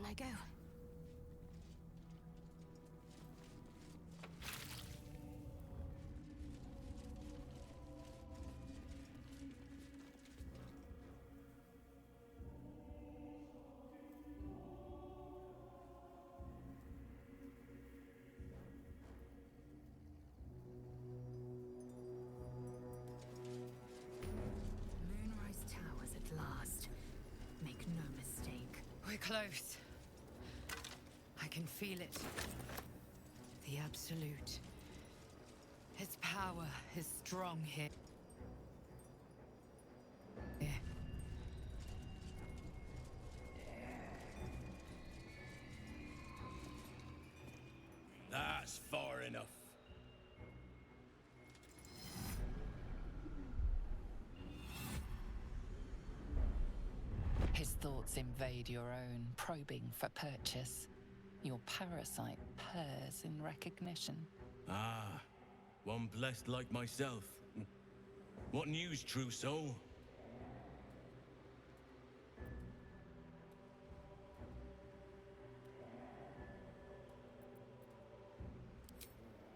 On I go. Moonrise Towers at last. Make no mistake. We're close. I can feel it. The Absolute. Its power is strong here. That's far enough. His thoughts invade your own, probing for purchase. Your parasite purrs in recognition. Ah, one blessed like myself. What news, true soul?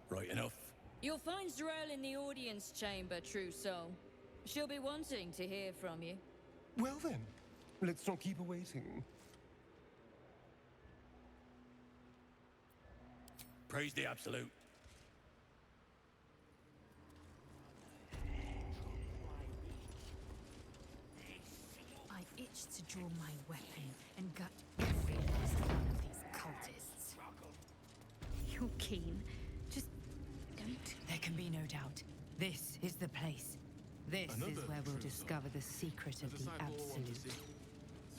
Right enough. You'll find Z'rell in the audience chamber, true soul. She'll be wanting to hear from you. Well then, let's not keep her waiting. Praise the Absolute. I itch to draw my weapon and gut every last one of these cultists. You're keen. Just don't. There can be no doubt. This is the place. This is where we'll discover the secret of the Absolute.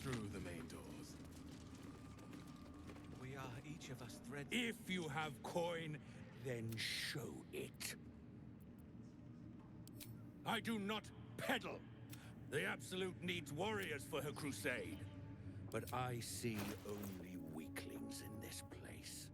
Through the main doors. We are each of us threads. If you have coin, then show it. I do not peddle. The Absolute needs warriors for her crusade. But I see only weaklings in this place.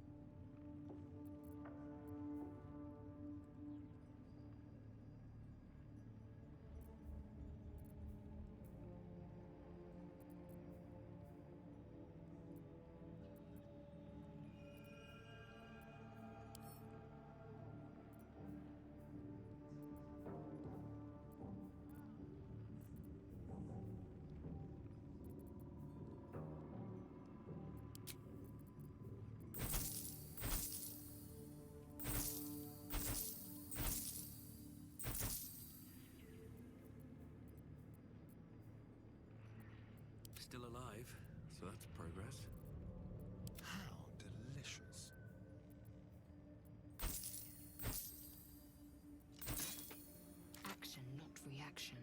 Still alive, so that's progress. How delicious. Action, not reaction.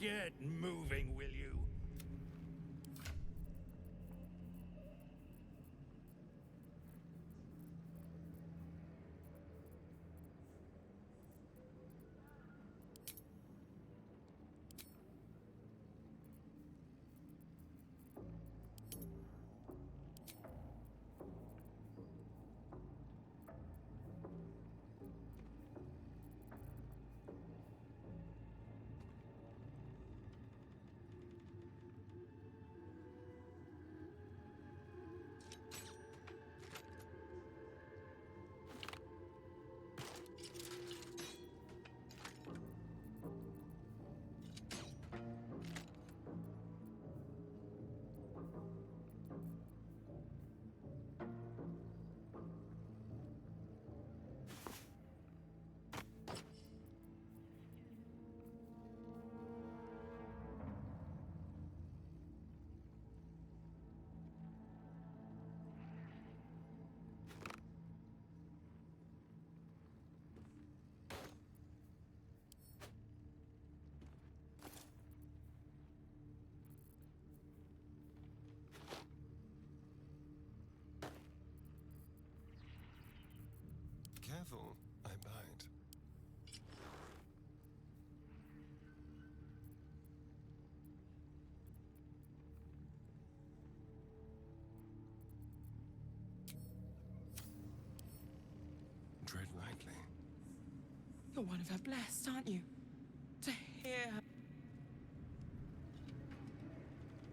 Get moving, will you? Careful, I bite. You're one of her blessed, aren't you? To hear her.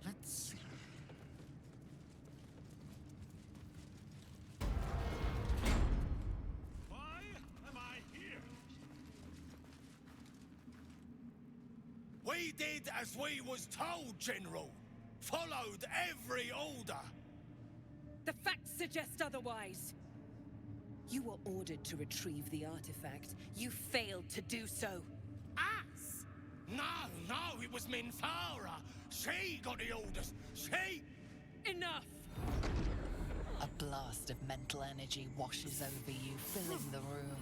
Let's see. Why am I here? We did as we was told, General. Followed every order. The facts suggest otherwise. You were ordered to retrieve the artifact. You failed to do so. Us? No, it was Minthara. She got the orders. She... Enough! A blast of mental energy washes over you, filling the room.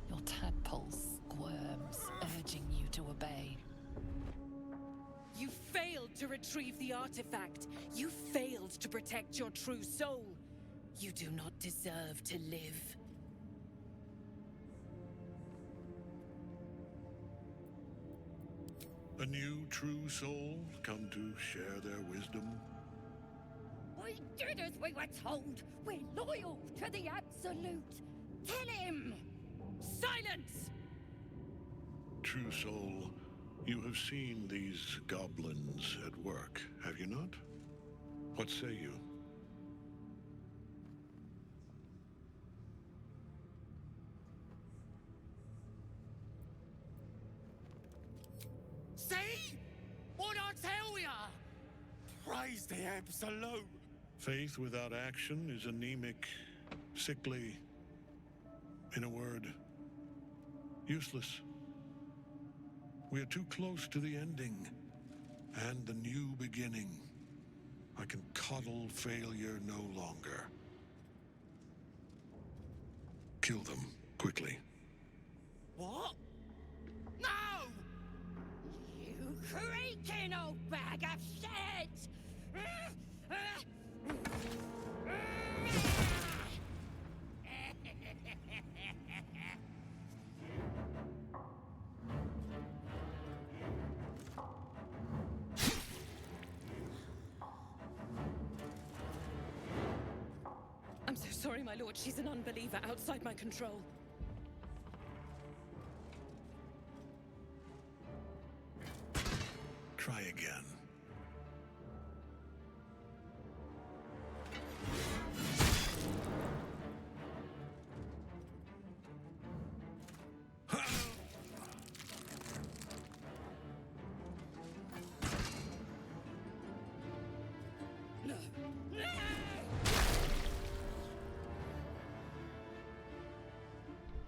Your tadpole squirms, urging you to obey. You failed to retrieve the artifact. You failed to protect your true soul. You do not deserve to live. A new true soul come to share their wisdom? We did as we were told. We're loyal to the Absolute. Tell him! Silence! True soul, you have seen these goblins at work, have you not? What say you? See? What I tell ya? Praise the Absolute. Faith without action is anemic, sickly, in a word, useless. We are too close to the ending and the new beginning. I can coddle failure no longer. Kill them, quickly. What? No! You creaking old bag of shit! I'm so sorry, my lord. She's an unbeliever outside my control. Try again.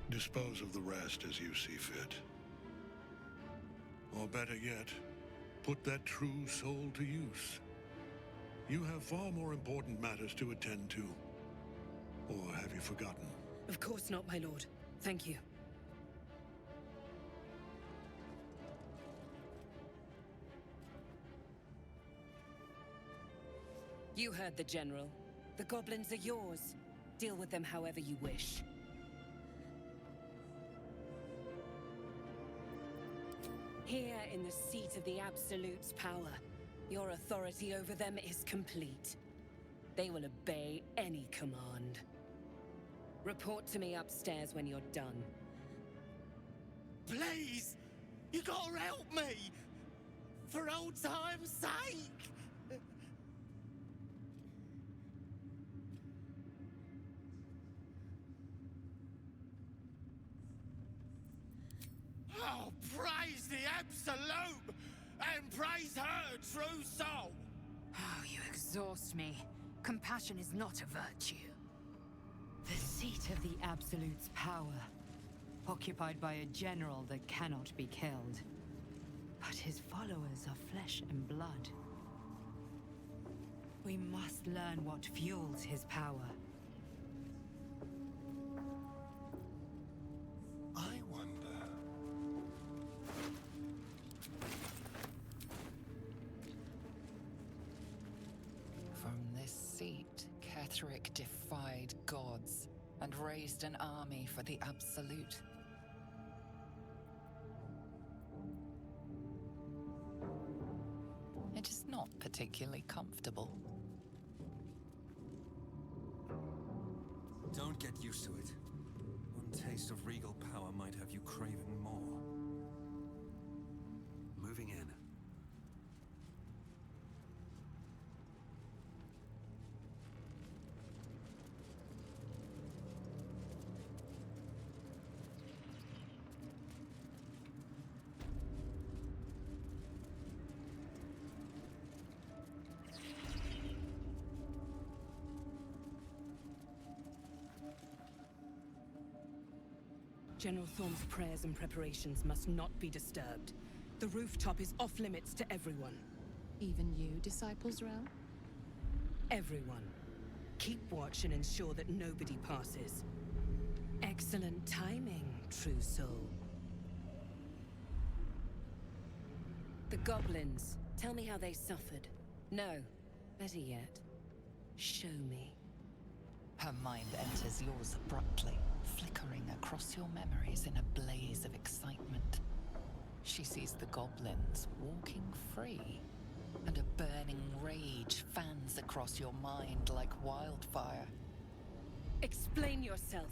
Dispose of the rest as you see fit. Or better yet, put that true soul to use. You have far more important matters to attend to. Or have you forgotten? Of course not, my lord. Thank you. You heard the General. The goblins are yours. Deal with them however you wish. Here in the seat of the Absolute's power, your authority over them is complete. They will obey any command. Report to me upstairs when you're done. Please! You gotta help me! For old time's sake! Oh, praise the Absolute! And praise her true soul! Oh, you exhaust me. Compassion is not a virtue. The seat of the Absolute's power, occupied by a general that cannot be killed. But his followers are flesh and blood. We must learn what fuels his power. I wonder. From this seat, Ketherick defied gods and raised an army for the Absolute. It is not particularly comfortable. Don't get used to it. One taste of regal power might have you craving more. Moving in. General Thorm's prayers and preparations must not be disturbed. The rooftop is off limits to everyone. Even you, Disciples Realm? Everyone. Keep watch and ensure that nobody passes. Excellent timing, true soul. The goblins. Tell me how they suffered. No, better yet, show me. Her mind enters yours abruptly, flickering across your memories in a blaze of excitement. She sees the goblins walking free, and a burning rage fans across your mind like wildfire. Explain yourself.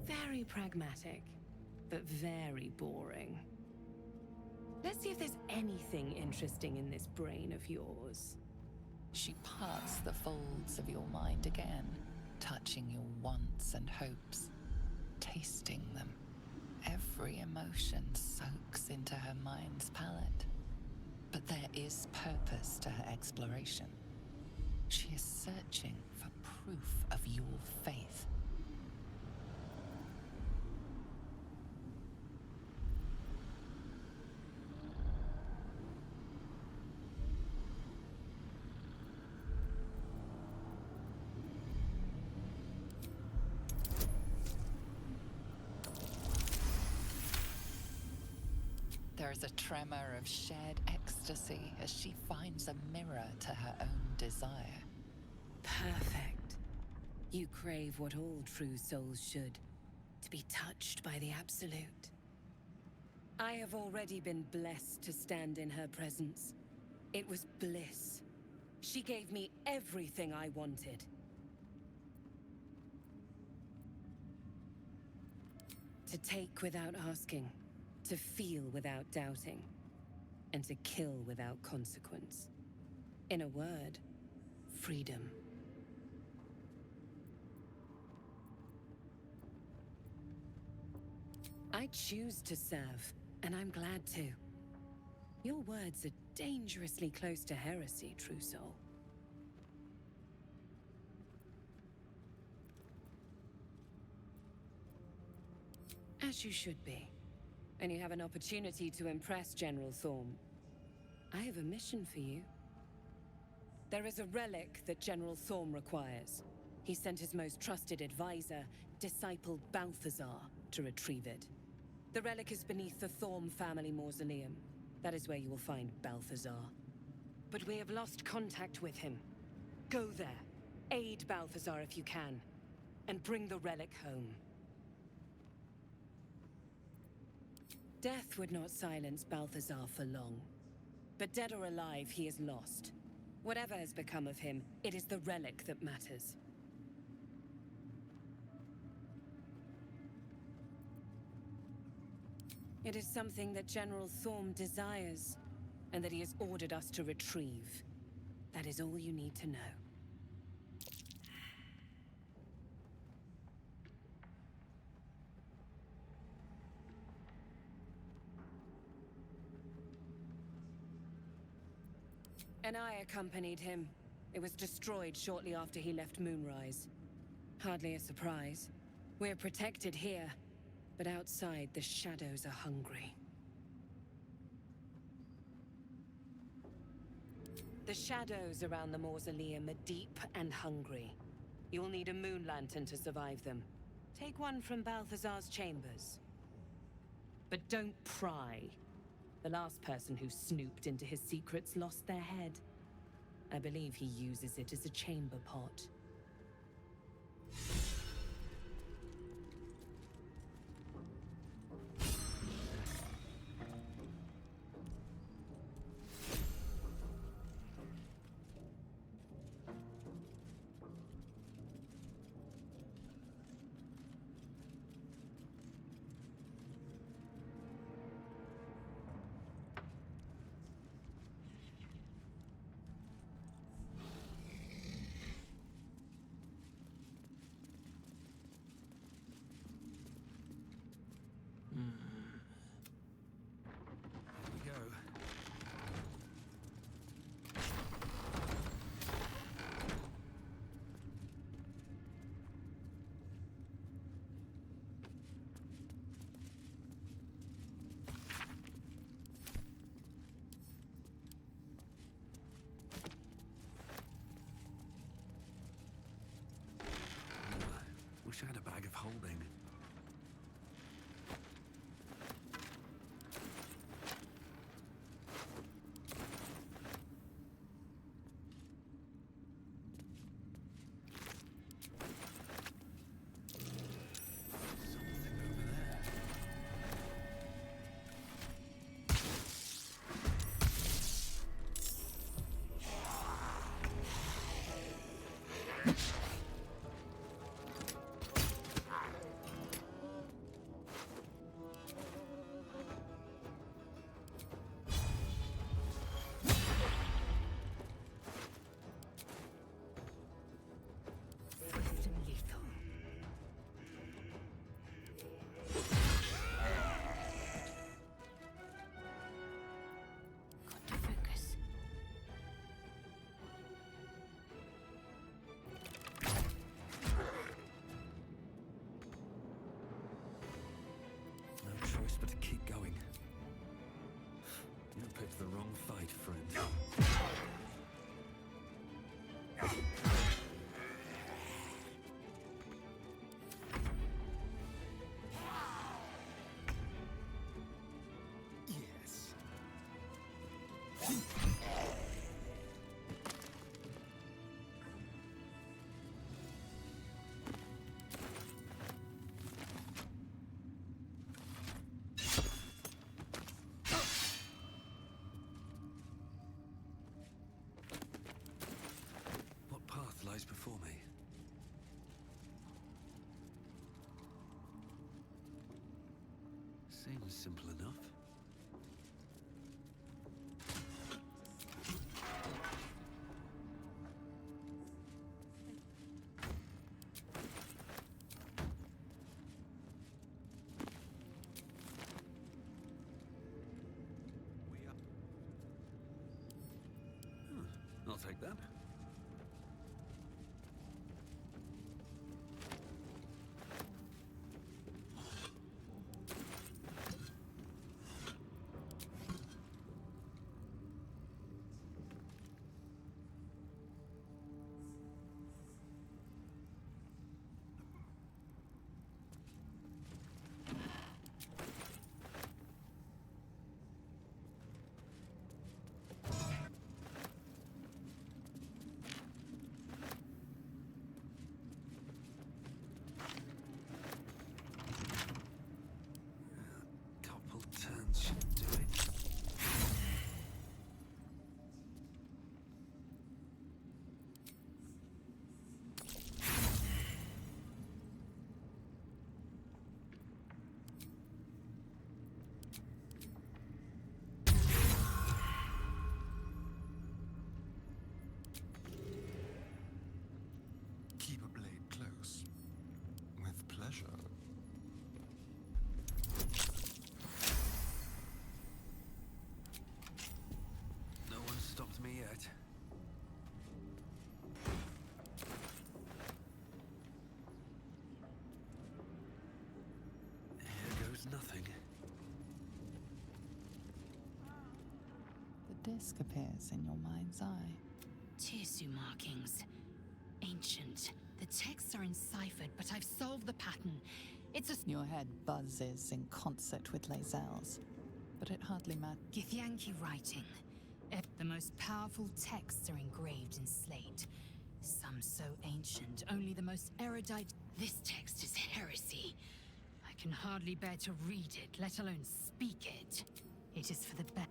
Very pragmatic, but very boring. Let's see if there's anything interesting in this brain of yours. She parts the folds of your mind again, touching your wants and hopes, tasting them. Every emotion soaks into her mind's palate. But there is purpose to her exploration. She is searching for proof of your faith. There is a tremor of shared ecstasy as she finds a mirror to her own desire. Perfect. You crave what all true souls should, to be touched by the Absolute. I have already been blessed to stand in her presence. It was bliss. She gave me everything I wanted. To take without asking. To feel without doubting, and to kill without consequence. In a word, freedom. I choose to serve, and I'm glad to. Your words are dangerously close to heresy, true soul. As you should be. And you have an opportunity to impress General Thorm. I have a mission for you. There is a relic that General Thorm requires. He sent his most trusted advisor, Disciple Balthazar, to retrieve it. The relic is beneath the Thorm family mausoleum. That is where you will find Balthazar. But we have lost contact with him. Go there, aid Balthazar if you can, and bring the relic home. Death would not silence Balthazar for long. But dead or alive, he is lost. Whatever has become of him, it is the relic that matters. It is something that General Thorm desires, and that he has ordered us to retrieve. That is all you need to know. And I accompanied him. It was destroyed shortly after he left Moonrise. Hardly a surprise. We're protected here, but outside the shadows are hungry. The shadows around the mausoleum are deep and hungry. You'll need a moon lantern to survive them. Take one from Balthazar's chambers. But don't pry. The last person who snooped into his secrets lost their head. I believe he uses it as a chamber pot. Wish I had a bag of holding. Swift and lethal. Got to focus. No choice but to keep going. You picked the wrong fight, friend. Yes. What path lies before me? Seems simple enough. I'll take that. Couple turns should do it. Keep a blade close. With pleasure. No one stopped me yet. Here goes nothing. The disc appears in your mind's eye. Tirsu markings. Ancient. The texts are enciphered, but I've solved the pattern. It's a Your head buzzes in concert with Lae'zel's, but it hardly matters. Githyanki writing. The most powerful texts are engraved in slate. Some so ancient, only the most erudite. This text is heresy. I can hardly bear to read it, let alone speak it. It is for the best.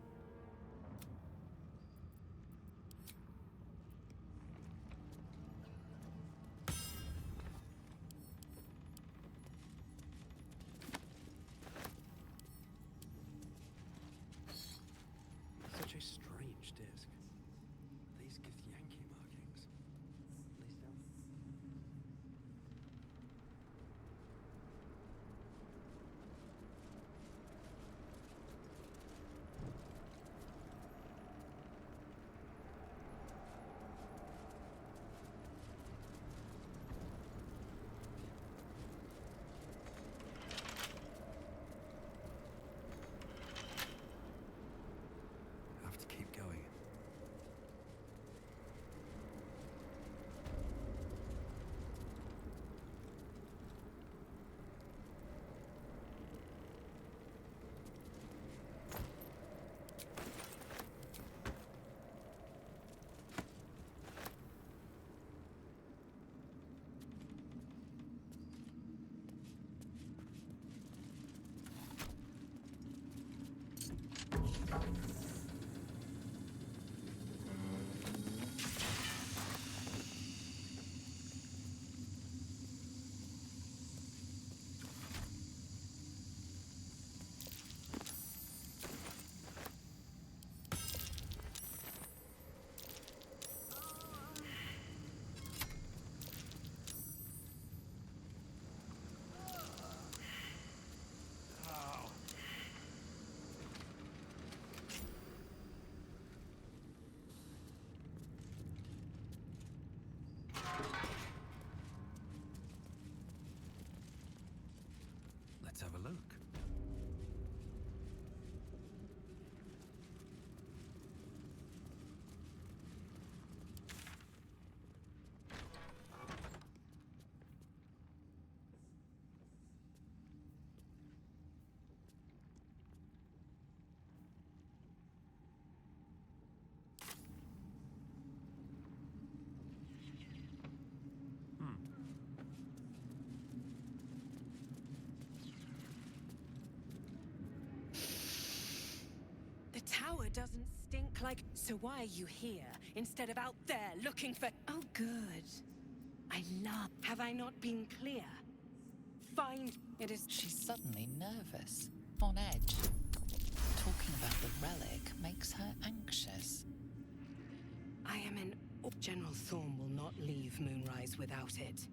Such a strange disc. These give Yankee markings. At least have to keep going. Let's have a look. The tower doesn't stink like... So why are you here, instead of out there looking for... Oh, good. I love... Have I not been clear? Find... It is... She's suddenly nervous, on edge. Talking about the relic makes her anxious. I am in... General Thorm will not leave Moonrise without it.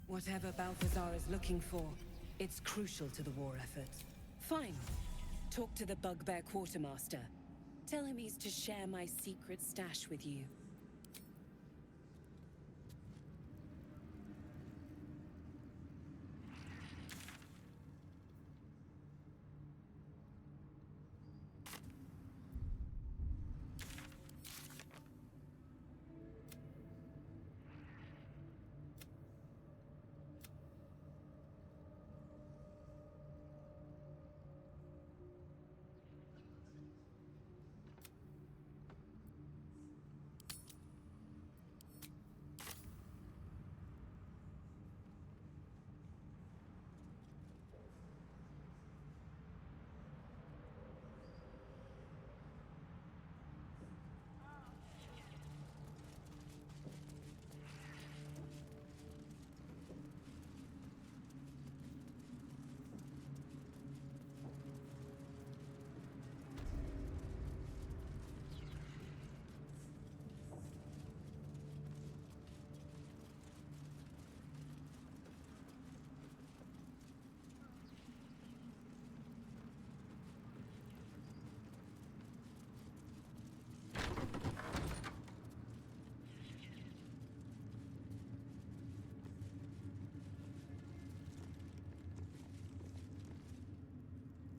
Whatever Balthazar is looking for, it's crucial to the war effort. Fine. Talk to the Bugbear Quartermaster. Tell him he's to share my secret stash with you.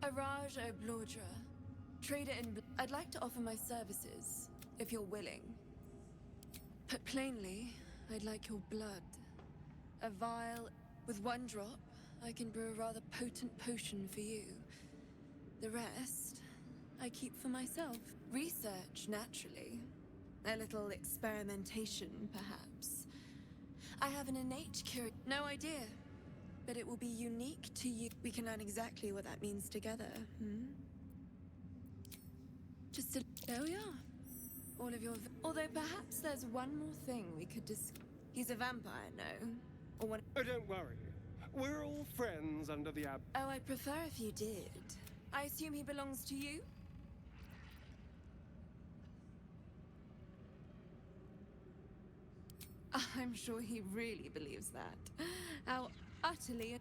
Araj Oblodra, trader in... I'd like to offer my services, if you're willing. Put plainly, I'd like your blood. A vial with one drop, I can brew a rather potent potion for you. The rest, I keep for myself. Research, naturally. A little experimentation, perhaps. I have an innate no idea. But it will be unique to you. We can learn exactly what that means together, hmm? Just a... There we are. All of your... Although perhaps there's one more thing we could discuss. He's a vampire, no? Or one... Oh, don't worry. We're all friends under the ab... Oh, I'd prefer if you did. I assume he belongs to you? I'm sure he really believes that. How utterly...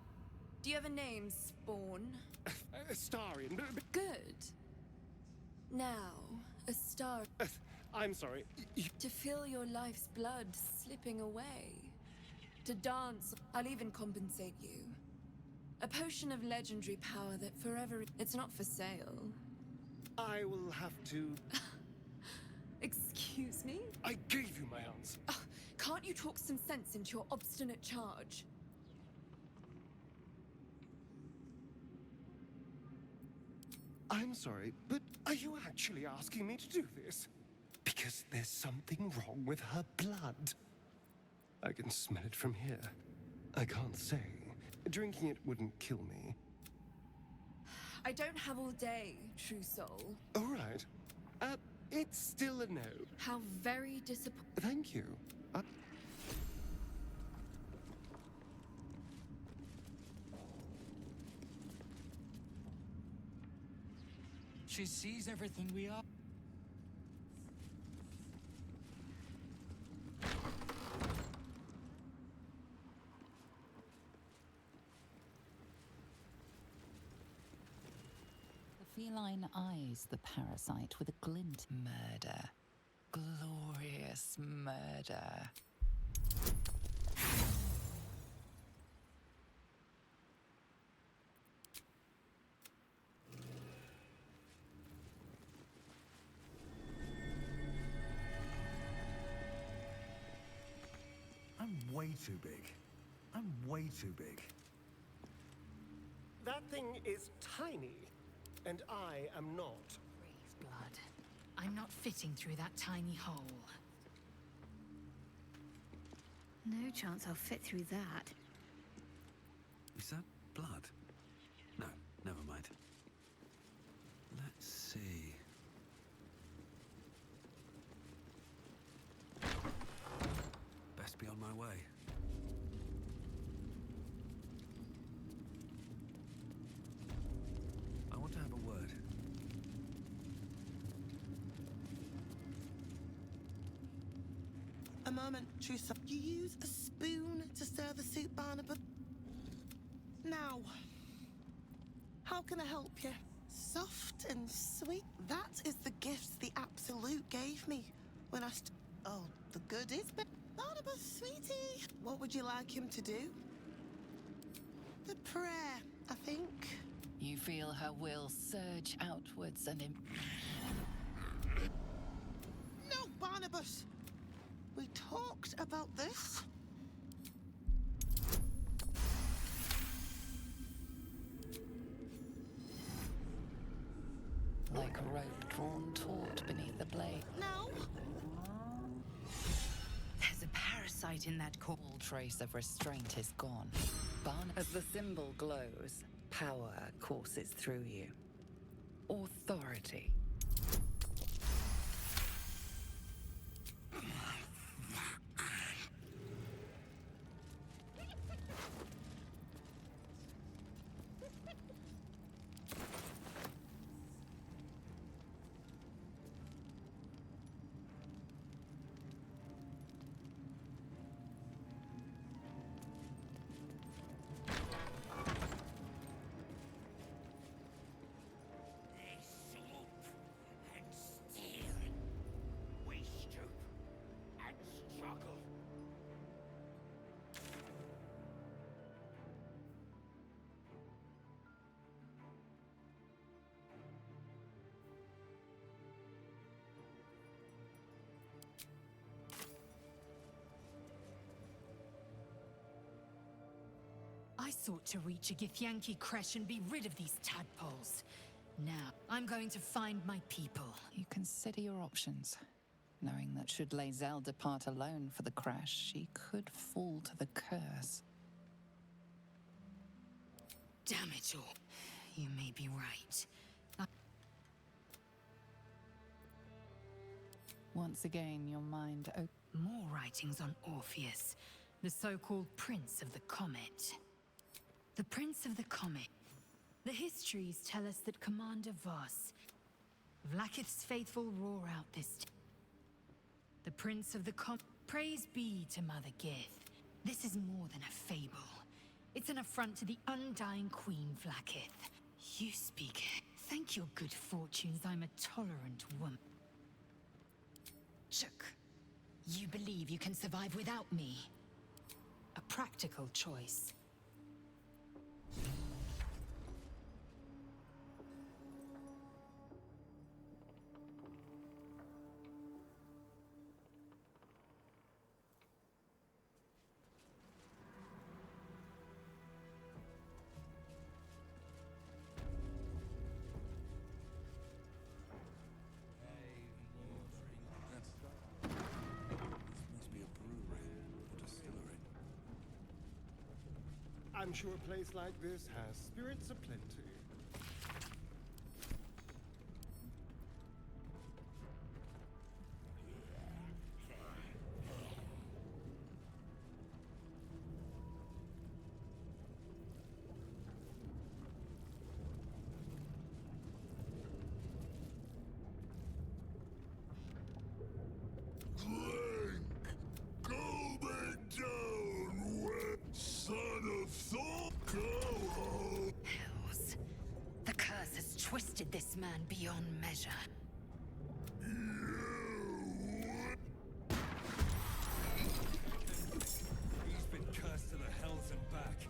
Do you have a name, Spawn? Starian. Good. Now, a star... I'm sorry. To feel your life's blood slipping away. To dance... I'll even compensate you. A potion of legendary power that forever... It's not for sale. I will have to... Excuse me? I gave you my answer. Can't you talk some sense into your obstinate charge? I'm sorry, but are you actually asking me to do this? Because there's something wrong with her blood. I can smell it from here. I can't say. Drinking it wouldn't kill me. I don't have all day, true soul. All right. It's still a no. How very disappointing. Thank you. She sees everything we are. The feline eyes the parasite with a glint. Murder. Glorious murder. I'm way too big. I'm way too big. That thing is tiny, and I am not. Brave blood. I'm not fitting through that tiny hole. No chance I'll fit through that. Is that blood? No, never mind. Let's see. Best be on my way. I want to have a word. A moment, Trusa. You use a spoon to stir the soup, Barnabas. Now, how can I help you? Soft and sweet. That is the gifts the Absolute gave me when I Oh, the good is Barnabas, sweetie. What would you like him to do? The prayer, I think. You feel her will surge outwards and No, Barnabas. We talked about this. like a rope drawn taut beneath the blade. No. There's a parasite in that core. All trace of restraint is gone. As the symbol glows, power courses through you. Authority. I sought to reach a Githyanki creche and be rid of these tadpoles. Now, I'm going to find my people. You consider your options, knowing that should Lae'zel depart alone for the crash, she could fall to the curse. Damn it all. You may be right. Once again, your mind More writings on Orpheus, the so-called Prince of the Comet. The Prince of the Comet. The histories tell us that Commander Voss, Vlaakith's faithful, roar out this. The Prince of the Comet. Praise be to Mother Gith. This is more than a fable. It's an affront to the undying Queen Vlaakith. You speak. Thank your good fortunes I'm a tolerant woman. Shook. You believe you can survive without me? A practical choice. I'm sure a place like this has spirits aplenty. Hells. The curse has twisted this man beyond measure. He's been cursed to the hells and back.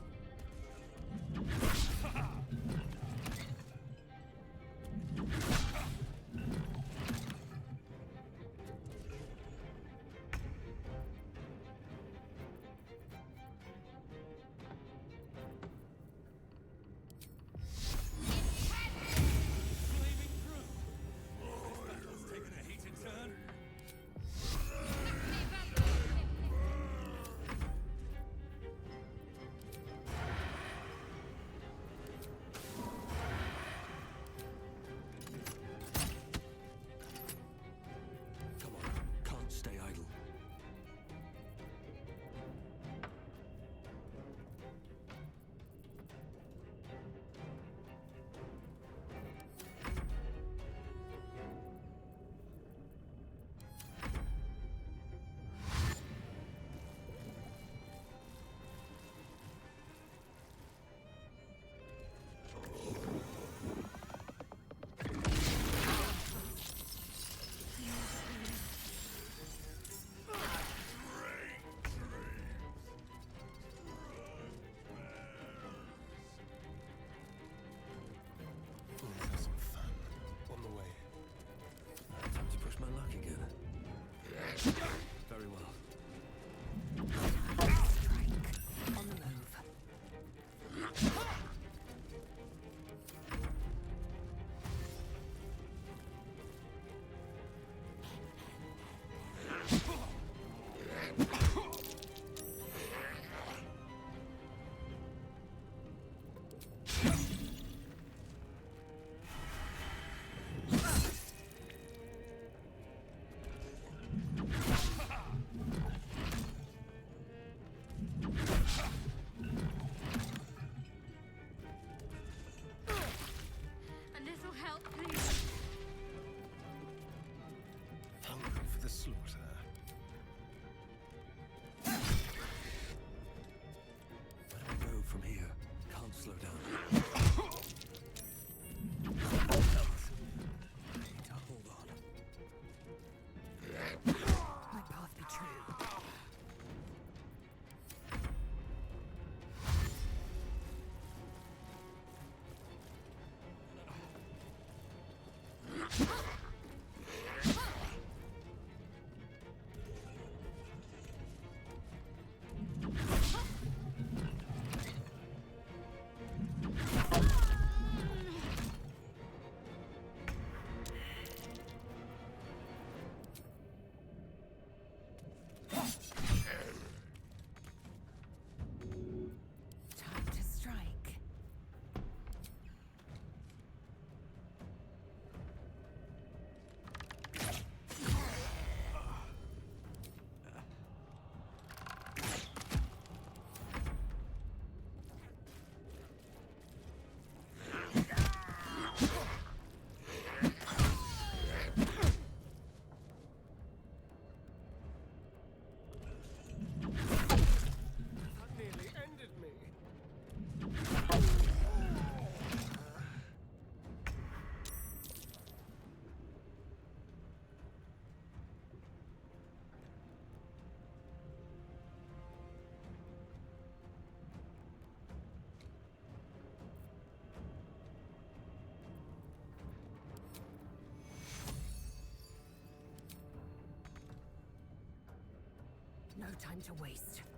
time to waste.